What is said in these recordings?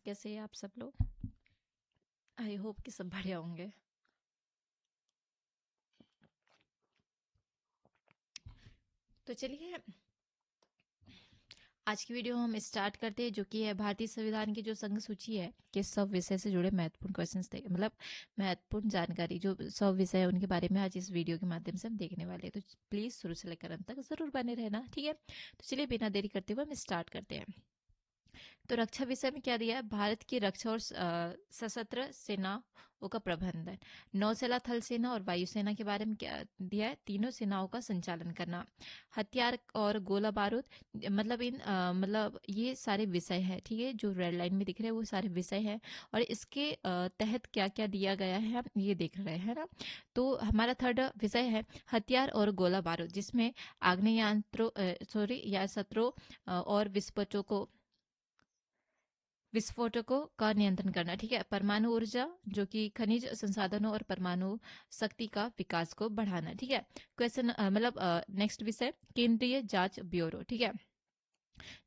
कैसे हैं आप सब लोग? आई होप कि सब बढ़िया होंगे। तो चलिए आज की वीडियो हम स्टार्ट करते हैं, जो कि है भारतीय संविधान की जो संघ सूची है कि सब विषय से जुड़े महत्वपूर्ण क्वेश्चंस थे, मतलब महत्वपूर्ण जानकारी जो सब विषय है उनके बारे में आज इस वीडियो के माध्यम से हम देखने वाले हैं। तो प्लीज शुरू से लेकर अंत तक जरूर बने रहना, ठीक है। तो चलिए बिना देरी करते हुए हम स्टार्ट करते हैं। तो रक्षा विषय में क्या दिया है? भारत की रक्षा और सशस्त्र सेनाओं का प्रबंधन, नौसेना, थल सेना और वायुसेना के बारे में क्या दिया है? तीनों सेनाओं का संचालन करना, हथियार और गोला बारूद, मतलब मतलब ये सारे विषय है, ठीक है। जो रेड लाइन में दिख रहे हैं वो सारे विषय है, और इसके तहत क्या क्या दिया गया है हम ये देख रहे हैं ना। तो हमारा थर्ड विषय है हथियार और गोला बारूद, जिसमें आग्नेयास्त्रों शस्त्रों और विस्फोटकों का नियंत्रण करना, ठीक है। परमाणु ऊर्जा, जो कि खनिज संसाधनों और परमाणु शक्ति का विकास को बढ़ाना, ठीक है। क्वेश्चन मतलब नेक्स्ट विषय केंद्रीय जांच ब्यूरो, ठीक है,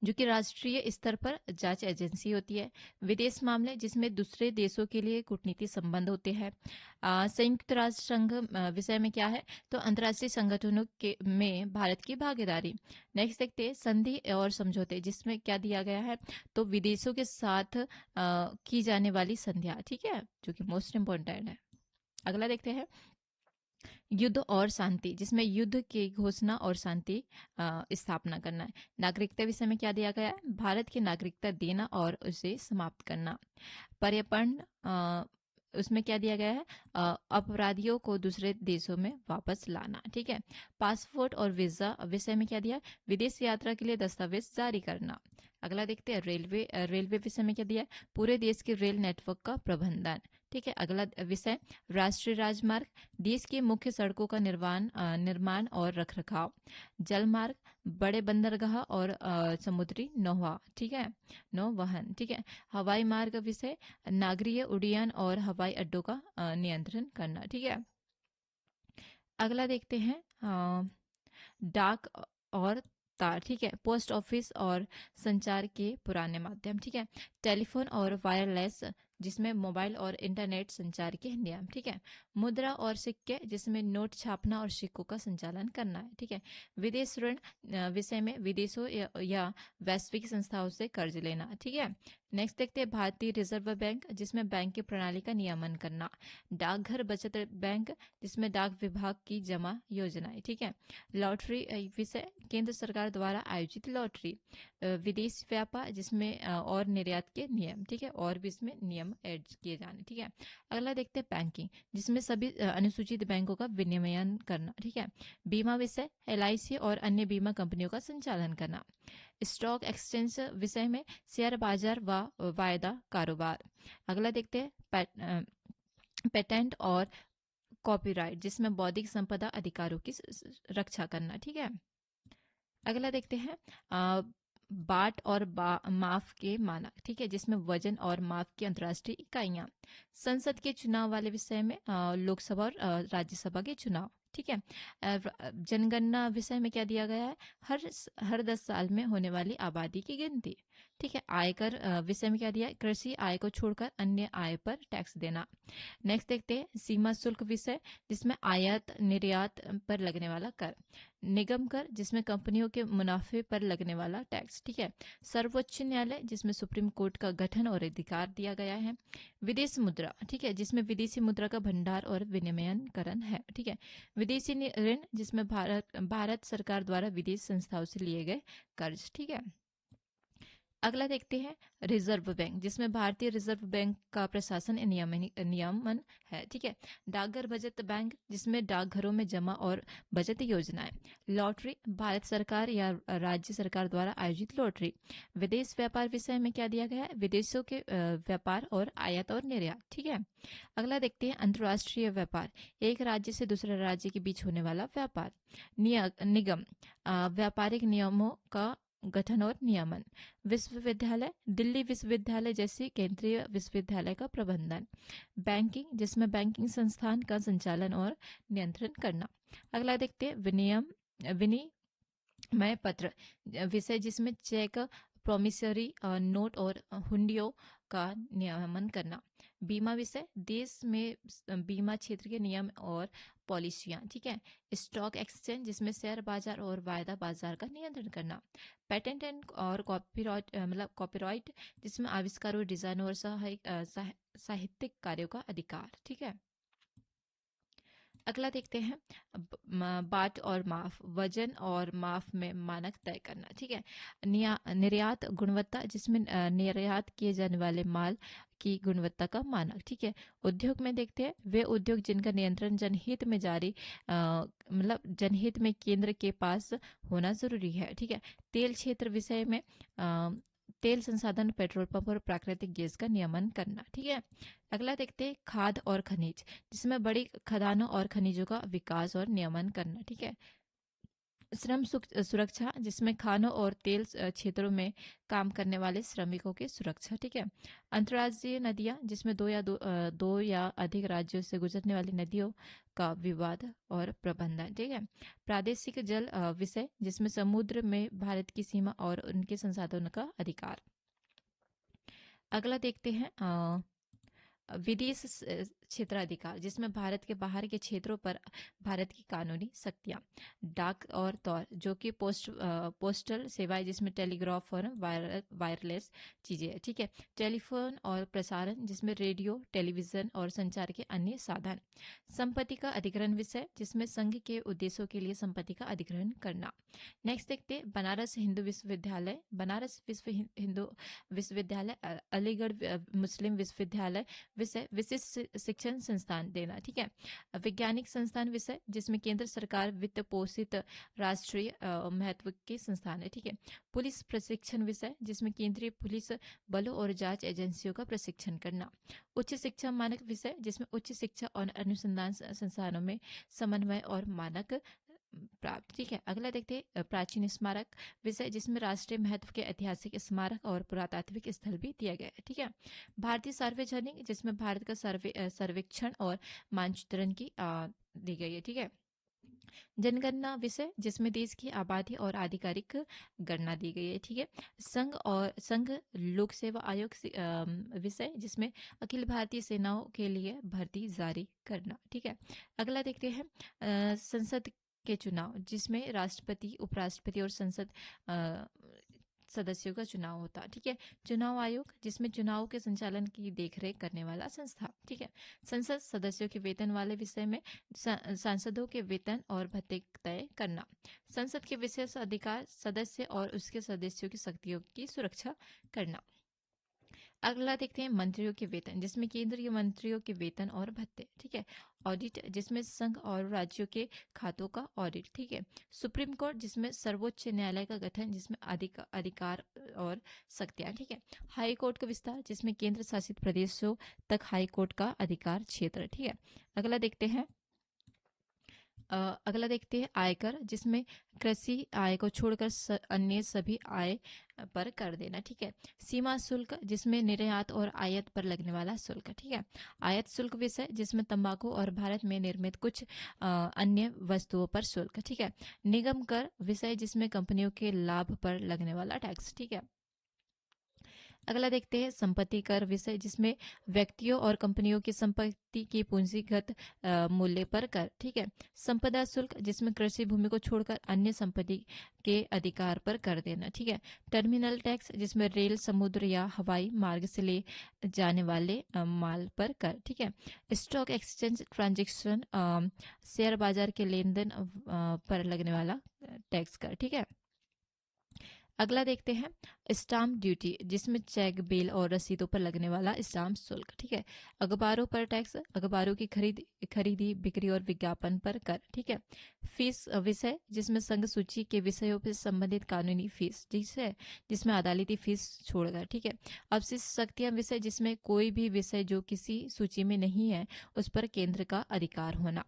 जो कि राष्ट्रीय स्तर पर जांच एजेंसी होती है। विदेश मामले, जिसमें दूसरे देशों के लिए कूटनीतिक संबंध होते हैं। संयुक्त राष्ट्र संघ विषय में क्या है? तो अंतर्राष्ट्रीय संगठनों के में भारत की भागीदारी। नेक्स्ट देखते हैं संधि और समझौते, जिसमें क्या दिया गया है? तो विदेशों के साथ की जाने वाली संधियां, ठीक है, जो कि मोस्ट इंपॉर्टेंट है। अगला देखते हैं युद्ध और शांति, जिसमें युद्ध की घोषणा और शांति स्थापना करना है। नागरिकता विषय में क्या दिया गया है? भारत की नागरिकता देना और उसे समाप्त करना। पर्यावरण उसमें क्या दिया गया है? अपराधियों को दूसरे देशों में वापस लाना, ठीक है। पासपोर्ट और वीजा विषय में क्या दिया? विदेश यात्रा के लिए दस्तावेज जारी करना। अगला देखते हैं रेलवे विषय में क्या दिया है? पूरे देश के रेल नेटवर्क का प्रबंधन, ठीक है। अगला विषय राष्ट्रीय राजमार्ग, देश की मुख्य सड़कों का निर्माण और रखरखाव। जल मार्ग, बड़े बंदरगाह और समुद्री नौवा, ठीक है, नौवहन, ठीक है। हवाई मार्ग विषय नागरिक उड्डयन और हवाई अड्डों का नियंत्रण करना, ठीक है। अगला देखते हैं डाक और तार, ठीक है, पोस्ट ऑफिस और संचार के पुराने माध्यम, ठीक है। टेलीफोन और वायरलेस, जिसमें मोबाइल और इंटरनेट संचार के नियम, ठीक है। मुद्रा और सिक्के, जिसमें नोट छापना और सिक्कों का संचालन करना है, ठीक है। विदेश ऋण विषय में विदेशों या वैश्विक संस्थाओं से कर्ज लेना, ठीक है। नेक्स्ट देखते हैं भारतीय रिजर्व बैंक, जिसमें बैंक की प्रणाली का नियमन करना। डाकघर बचत बैंक, जिसमें डाक विभाग की जमा योजनाएं, ठीक है। लॉटरी विषय केंद्र सरकार द्वारा आयोजित लॉटरी। विदेश व्यापार, जिसमें और निर्यात के नियम, ठीक है, और भी इसमें नियम ऐड किए जाने, ठीक है। अगला देखते हैं बैंकिंग, जिसमें सभी अनुसूचित बैंकों का विनियमन करना, ठीक है। बीमा विषय एलआईसी और अन्य बीमा कंपनियों का संचालन करना। स्टॉक एक्सचेंज विषय में शेयर बाजार व वायदा कारोबार। अगला देखते हैं पेटेंट और कॉपीराइट, जिसमें बौद्धिक संपदा अधिकारों की रक्षा करना, ठीक है। अगला देखते हैं बाट और माफ के मानक, ठीक है, जिसमें वजन और माप की अंतर्राष्ट्रीय इकाइयां। संसद के चुनाव वाले विषय में लोकसभा और राज्यसभा के चुनाव, ठीक है। जनगणना विषय में क्या दिया गया है? हर 10 साल में होने वाली आबादी की गिनती, ठीक है। आयकर विषय में क्या दिया है? कृषि आय को छोड़कर अन्य आय पर टैक्स देना। नेक्स्ट देखते हैं सीमा शुल्क विषय, जिसमें आयात निर्यात पर लगने वाला कर। निगम कर, जिसमें कंपनियों के मुनाफे पर लगने वाला टैक्स, ठीक है। सर्वोच्च न्यायालय, जिसमें सुप्रीम कोर्ट का गठन और अधिकार दिया गया है। विदेश मुद्रा, ठीक है, जिसमें विदेशी मुद्रा का भंडार और विनिमयकरण है, ठीक है। विदेशी ऋण, जिसमें भारत सरकार द्वारा विदेश संस्थाओं से लिए गए कर्ज, ठीक है। अगला देखते हैं रिजर्व बैंक, जिसमें भारतीय रिजर्व बैंक का प्रशासन नियमन है, ठीक है। डाकघर बचत बैंक, जिसमें डाकघरों में जमा और बचत योजनाएं। लॉटरी, भारत सरकार या राज्य सरकार द्वारा आयोजित लॉटरी। विदेश व्यापार विषय में क्या दिया गया है? विदेशों के व्यापार और आयात और निर्यात, ठीक है। अगला देखते हैं अंतर्राष्ट्रीय व्यापार, एक राज्य से दूसरे राज्य के बीच होने वाला व्यापार। निगम, व्यापारिक नियमों का गठन और नियमन। विश्वविद्यालय, दिल्ली विश्वविद्यालय जैसे केंद्रीय विश्वविद्यालय का प्रबंधन। बैंकिंग, जिसमें बैंकिंग संस्थान का संचालन और नियंत्रण करना। अगला देखते हैं विनिमय पत्र विषय, जिसमें चेक, प्रोमिसरी नोट और हुंडियों का नियमन करना। बीमा विषय, देश में बीमा क्षेत्र के नियम और पॉलिसियां, ठीक है। स्टॉक एक्सचेंज, जिसमें शेयर बाजार और वायदा बाजार का नियंत्रण करना। पेटेंट एंड और कॉपीराइट, मतलब कॉपीराइट, जिसमें आविष्कारों, डिजाइन और साहित्यिक कार्यों का अधिकार, ठीक है। अगला देखते हैं बाट और माफ, वजन और माफ में मानक तय करना, ठीक है। निर्यात गुणवत्ता, जिसमें निर्यात किए जाने वाले माल की गुणवत्ता का मानक, ठीक है। उद्योग में देखते हैं वे उद्योग जिनका नियंत्रण जनहित में जारी मतलब जनहित में केंद्र के पास होना जरूरी है, ठीक है। तेल क्षेत्र विषय में तेल संसाधन, पेट्रोल पंप और प्राकृतिक गैस का नियमन करना, ठीक है। अगला देखते हैं खाद और खनिज, जिसमें बड़ी खदानों और खनिजों का विकास और नियमन करना, ठीक है। श्रम सुरक्षा, जिसमें खानों और तेल क्षेत्रों में काम करने वाले श्रमिकों की सुरक्षा, ठीक है। अंतर्राज्यीय नदियां, जिसमें दो या अधिक राज्यों से गुजरने वाली नदियों का विवाद और प्रबंधन, ठीक है। प्रादेशिक जल विषय, जिसमें समुद्र में भारत की सीमा और उनके संसाधनों का अधिकार। अगला देखते हैं विदेश क्षेत्राधिकार, जिसमें भारत के बाहर के क्षेत्रों पर भारत की कानूनी शक्तियां। डाक और तौर, जो कि पोस्टल सेवाएं, जिसमें टेलीग्राफ और वायरलेस चीजें हैं, ठीक है। टेलीफोन और प्रसारण, जिसमें रेडियो, टेलीविजन और संचार के अन्य साधन। संपत्ति का अधिग्रहण विषय, जिसमें संघ के उद्देश्यों के लिए संपत्ति का अधिग्रहण करना। नेक्स्ट देखते हैं बनारस हिंदू विश्वविद्यालय। बनारस हिंदू विश्वविद्यालय, अलीगढ़ मुस्लिम विश्वविद्यालय विषय, विशिष्ट शिक्षण संस्थान देना, ठीक है। वैज्ञानिक संस्थान विषय, जिसमें केंद्र सरकार वित्त पोषित राष्ट्रीय महत्व के संस्थान है, ठीक है। पुलिस प्रशिक्षण विषय, जिसमें केंद्रीय पुलिस बलों और जांच एजेंसियों का प्रशिक्षण करना। उच्च शिक्षा मानक विषय, जिसमें उच्च शिक्षा और अनुसंधान संस्थानों में समन्वय और मानक प्राप्त, ठीक है। अगला देखते हैं प्राचीन स्मारक विषय, जिसमें राष्ट्रीय महत्व के ऐतिहासिक स्मारक और पुरातात्विक स्थल भी दिया गया है, ठीक है। भारतीय सार्वजनिक, जिसमें भारत का सर्वेक्षण और मानचित्रण की दी गई है, ठीक है। जनगणना विषय, जिसमें देश की आबादी और आधिकारिक गणना दी गई है, ठीक है। संघ लोक सेवा आयोग विषय, जिसमें अखिल भारतीय सेनाओं के लिए भर्ती जारी करना, ठीक है। अगला देखते हैं संसद के चुनाव, जिसमें राष्ट्रपति, उपराष्ट्रपति और संसद सदस्यों का चुनाव होता, ठीक है। चुनाव आयोग, जिसमें चुनाव के संचालन की देखरेख करने वाला संस्था, ठीक है। संसद सदस्यों के वेतन वाले विषय में सांसदों के वेतन और भत्ते तय करना। संसद के विशेष अधिकार, सदस्य और उसके सदस्यों की शक्तियों की सुरक्षा करना। अगला देखते हैं मंत्रियों के वेतन, जिसमें केंद्रीय मंत्रियों के वेतन और भत्ते, ठीक है। ऑडिट, जिसमें संघ और राज्यों के खातों का ऑडिट, ठीक है। सुप्रीम कोर्ट, जिसमें सर्वोच्च न्यायालय का गठन, जिसमें अधिकार और शक्तियां, ठीक है। हाई कोर्ट का विस्तार, जिसमें केंद्र शासित प्रदेशों तक हाई कोर्ट का अधिकार क्षेत्र, ठीक है। अगला देखते हैं आयकर, जिसमें कृषि आय को छोड़कर अन्य सभी आय पर कर देना, ठीक है। सीमा शुल्क, जिसमें निर्यात और आयात पर लगने वाला शुल्क, ठीक है। आयात शुल्क विषय, जिसमें तंबाकू और भारत में निर्मित कुछ अन्य वस्तुओं पर शुल्क, ठीक है। निगम कर विषय, जिसमें कंपनियों के लाभ पर लगने वाला टैक्स, ठीक है। अगला देखते हैं संपत्ति कर विषय, जिसमें व्यक्तियों और कंपनियों की संपत्ति की पूंजीगत मूल्य पर कर, ठीक है। संपदा शुल्क, जिसमें कृषि भूमि को छोड़कर अन्य संपत्ति के अधिकार पर कर देना, ठीक है। टर्मिनल टैक्स, जिसमें रेल, समुद्र या हवाई मार्ग से ले जाने वाले माल पर कर, ठीक है। स्टॉक एक्सचेंज ट्रांजेक्शन, शेयर बाजार के लेन देन पर लगने वाला टैक्स कर, ठीक है। अगला देखते हैं स्टाम्प ड्यूटी, जिसमें चेक, बिल और रसीदों पर लगने वाला स्टाम्प शुल्क, ठीक है। अखबारों पर टैक्स, अखबारों की खरीदी, बिक्री और विज्ञापन पर कर, ठीक है। फीस विषय, जिसमें संघ सूची के विषयों पर संबंधित कानूनी फीस, जिसमें अदालती फीस छोड़कर, ठीक है। अवशिष्ट शक्तियां विषय, जिसमें कोई भी विषय जो किसी सूची में नहीं है उस पर केंद्र का अधिकार होना।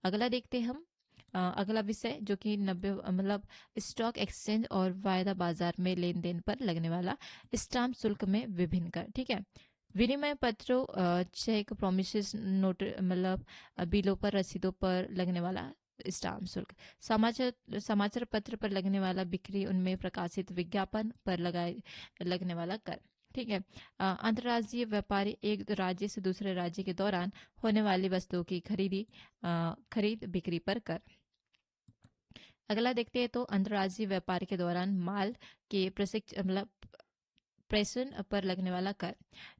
अगला देखते हैं हम अगला विषय, जो कि 90 मतलब स्टॉक एक्सचेंज और वायदा बाजार में लेन देन पर लगने वाला स्टाम्प शुल्क में विभिन्न कर, ठीक है। विनिमय पत्रों, चेक, प्रोमिस नोट, मतलब बिलों पर, रसीदों पर लगने वाला स्टाम्प शुल्क। समाचार पत्र पर लगने वाला बिक्री, उनमें प्रकाशित विज्ञापन पर लगने वाला कर, ठीक है। अंतर्राज्यीय व्यापारी एक राज्य से दूसरे राज्य के दौरान होने वाली वस्तुओं की खरीद बिक्री पर कर। अगला देखते हैं तो अंतर्राज्यीय व्यापार के दौरान माल के मतलब प्रेषण पर लगने वाला कर।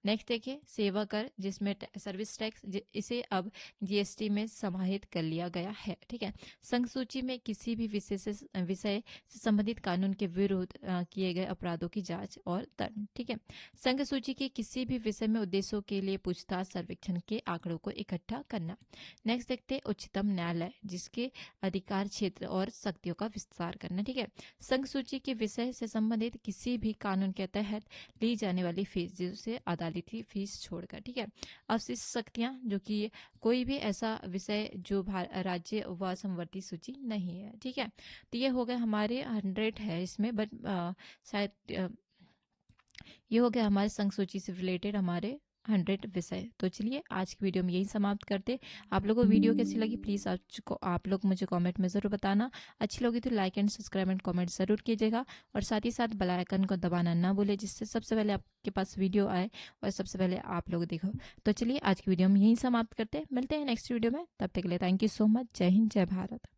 नेक्स्ट देखिए सेवा कर, जिसमें सर्विस टैक्स, इसे अब जीएसटी में समाहित कर लिया गया है। ठीक है। संघ सूची में किसी भी विषय से संबंधित कानून के विरुद्ध किए गए अपराधों की जांच और दंड। ठीक है। संघ सूची के किसी भी विषय में उद्देश्यों के लिए पूछताछ सर्वेक्षण के आंकड़ों को इकट्ठा करना। नेक्स्ट देखते हैं उच्चतम न्यायालय, जिसके अधिकार क्षेत्र और शक्तियों का विस्तार करना। ठीक है। संघ सूची के विषय से संबंधित किसी भी कानून के तहत ली जाने वाली फीस, जिसे अदालती फीस छोड़कर। ठीक है। अवशिष्ट शक्तियां, जो कि कोई भी ऐसा विषय जो राज्य व समवर्ती सूची नहीं है। ठीक है। तो ये हो गए हमारे 100 है इसमें, बट शायद ये हो गया हमारे संघ सूची से रिलेटेड हमारे 100 विषय। तो चलिए आज की वीडियो में यही समाप्त करते। आप लोगों को वीडियो कैसी लगी प्लीज़ आप लोग मुझे कमेंट में ज़रूर बताना। अच्छी लगी तो like and subscribe and comment ज़रूर कीजिएगा, और साथ ही साथ बेल आइकन को दबाना ना भूलें, जिससे सबसे पहले आपके पास वीडियो आए और सबसे पहले आप लोग देखो। तो चलिए आज की वीडियो में यही समाप्त करते, मिलते हैं नेक्स्ट वीडियो में। तब तक के लिए थैंक यू सो मच। जय हिंद, जय भारत।